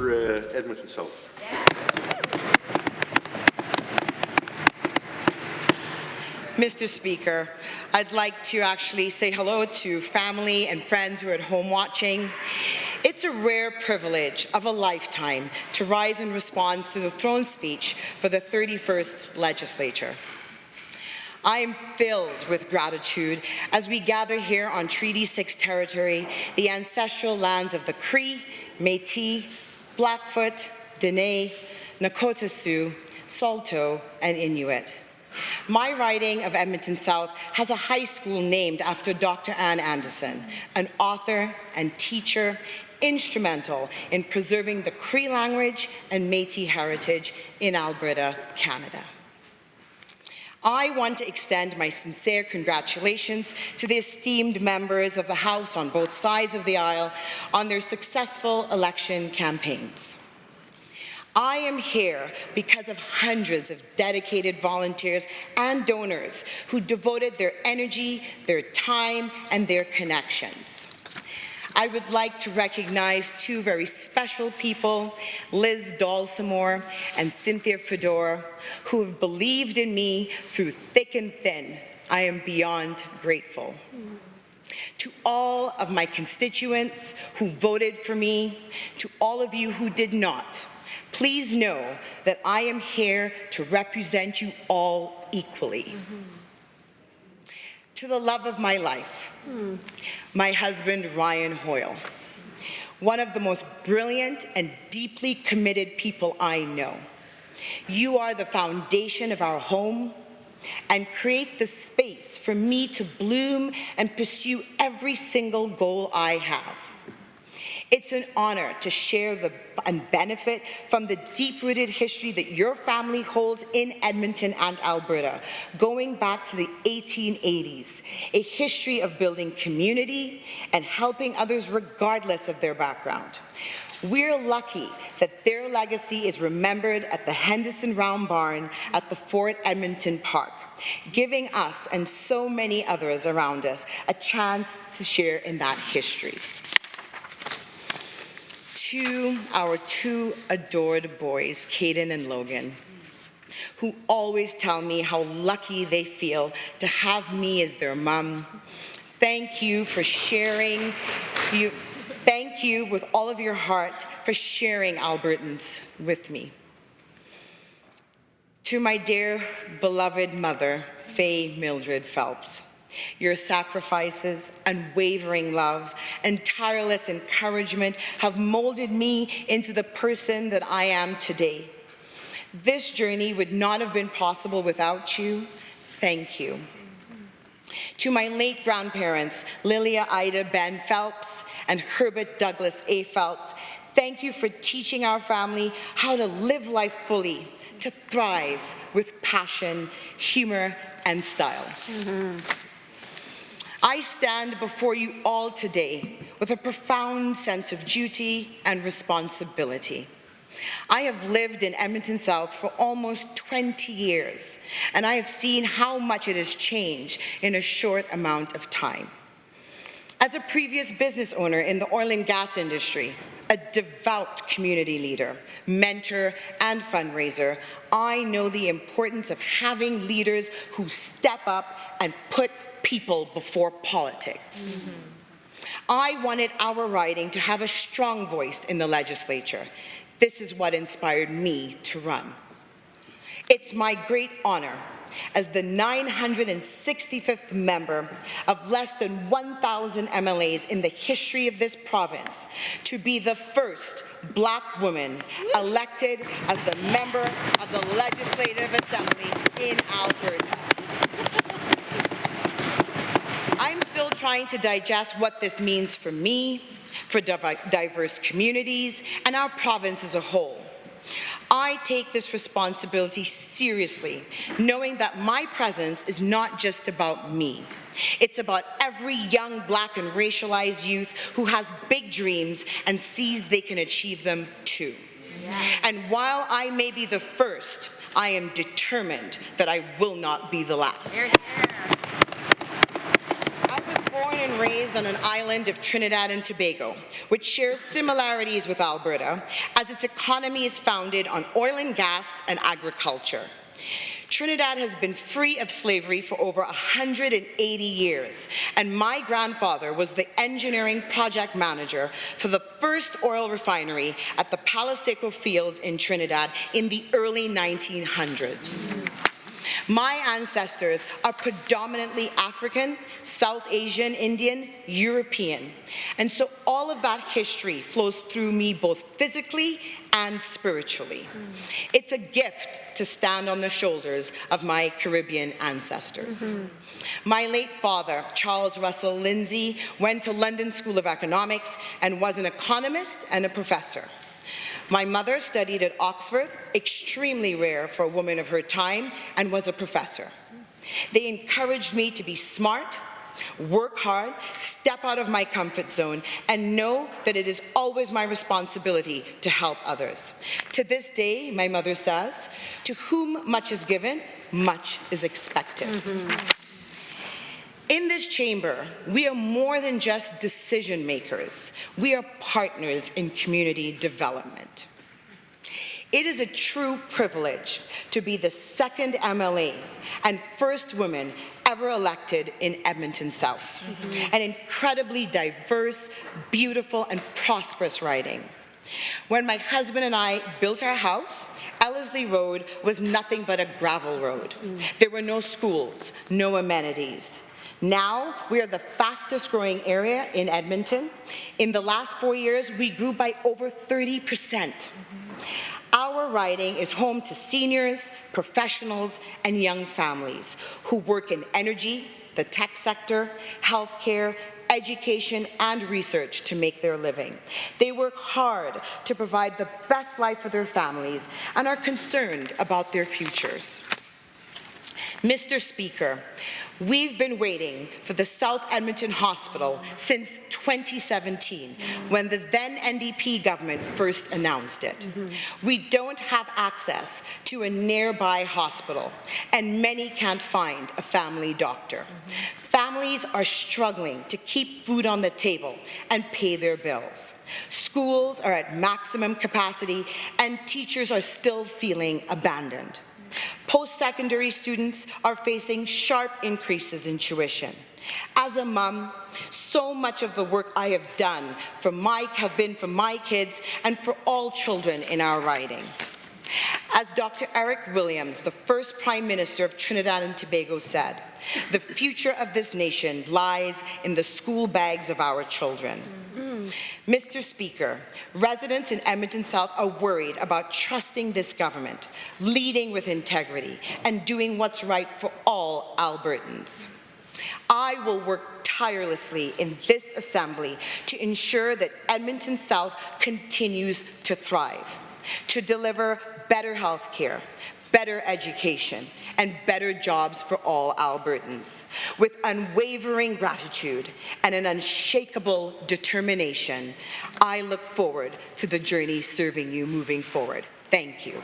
for Edmonton South. Mr. Speaker, I'd like to actually say hello to family and friends who are at home watching. It's a rare privilege of a lifetime to rise in response to the throne speech for the 31st Legislature. I am filled with gratitude as we gather here on Treaty 6 territory, the ancestral lands of the Cree, Métis, Blackfoot, Dene, Nakota Sioux, Saulteaux, and Inuit. My riding of Edmonton South has a high school named after Dr. Ann Anderson, an author and teacher instrumental in preserving the Cree language and Métis heritage in Alberta, Canada. I want to extend my sincere congratulations to the esteemed members of the House on both sides of the aisle on their successful election campaigns. I am here because of hundreds of dedicated volunteers and donors who devoted their energy, their time, and their connections. I would like to recognize two very special people, Liz Dalsomore and Cynthia Fedor, who have believed in me through thick and thin. I am beyond grateful. To all of my constituents who voted for me, to all of you who did not, please know that I am here to represent you all equally. To the love of my life, my husband, Ryan Hoyle, one of the most brilliant and deeply committed people I know. You are the foundation of our home and create the space for me to bloom and pursue every single goal I have. It's an honor to share and benefit from the deep-rooted history that your family holds in Edmonton and Alberta, going back to the 1880s, a history of building community and helping others regardless of their background. We're lucky that their legacy is remembered at the Henderson Round Barn at the Fort Edmonton Park, giving us and so many others around us a chance to share in that history. To our two adored boys, Caden and Logan, who always tell me how lucky they feel to have me as their mom. Thank you for sharing. Thank you with all of your heart for sharing Albertans with me. To my dear beloved mother, Faye Mildred Phelps, your sacrifices, unwavering love, and tireless encouragement have molded me into the person that I am today. This journey would not have been possible without you. Thank you. To my late grandparents, Lilia Ida Ben Phelps and Herbert Douglas A. Phelps, thank you for teaching our family how to live life fully, to thrive with passion, humor, and style. I stand before you all today with a profound sense of duty and responsibility. I have lived in Edmonton South for almost 20 years, and I have seen how much it has changed in a short amount of time. As a previous business owner in the oil and gas industry, a devout community leader, mentor, and fundraiser, I know the importance of having leaders who step up and put people before politics. I wanted our riding to have a strong voice in the legislature. This is what inspired me to run. It's my great honor as the 965th member of less than 1,000 MLAs in the history of this province to be the first Black woman elected as the member of the Legislative Assembly in Alberta. I'm still trying to digest what this means for me, for diverse communities, and our province as a whole. I take this responsibility seriously, knowing that my presence is not just about me. It's about every young Black and racialized youth who has big dreams and sees they can achieve them too. And while I may be the first, I am determined that I will not be the last. I was born and raised on an island of Trinidad and Tobago, which shares similarities with Alberta, as its economy is founded on oil and gas and agriculture. Trinidad has been free of slavery for over 180 years, and my grandfather was the engineering project manager for the first oil refinery at the Palo Seco fields in Trinidad in the early 1900s. My ancestors are predominantly African, South Asian, Indian, European, and so all of that history flows through me both physically and spiritually. It's a gift to stand on the shoulders of my Caribbean ancestors. My late father, Charles Russell Lindsay, went to London School of Economics and was an economist and a professor. My mother studied at Oxford, extremely rare for a woman of her time, and was a professor. They encouraged me to be smart, work hard, step out of my comfort zone, and know that it is always my responsibility to help others. To this day, my mother says, "To whom much is given, much is expected." In this chamber, we are more than just decision makers. We are partners in community development. It is a true privilege to be the second MLA and first woman ever elected in Edmonton South, an incredibly diverse, beautiful, and prosperous riding. When my husband and I built our house, Ellerslie Road was nothing but a gravel road. There were no schools, no amenities. Now, we are the fastest growing area in Edmonton. In the last 4 years, we grew by over 30%. Our riding is home to seniors, professionals, and young families who work in energy, the tech sector, healthcare, education, and research to make their living. They work hard to provide the best life for their families and are concerned about their futures. Mr. Speaker, we've been waiting for the South Edmonton Hospital since 2017, when the then NDP government first announced it. We don't have access to a nearby hospital, and many can't find a family doctor. Families are struggling to keep food on the table and pay their bills. Schools are at maximum capacity, and teachers are still feeling abandoned. Post-secondary students are facing sharp increases in tuition. As a mom, so much of the work I have done have been for my kids and for all children in our riding. As Dr. Eric Williams, the first Prime Minister of Trinidad and Tobago, said, "The future of this nation lies in the school bags of our children." Mr. Speaker, residents in Edmonton South are worried about trusting this government, leading with integrity, and doing what's right for all Albertans. I will work tirelessly in this Assembly to ensure that Edmonton South continues to thrive, to deliver better health care, better education, and better jobs for all Albertans. With unwavering gratitude and an unshakable determination, I look forward to the journey serving you moving forward. Thank you.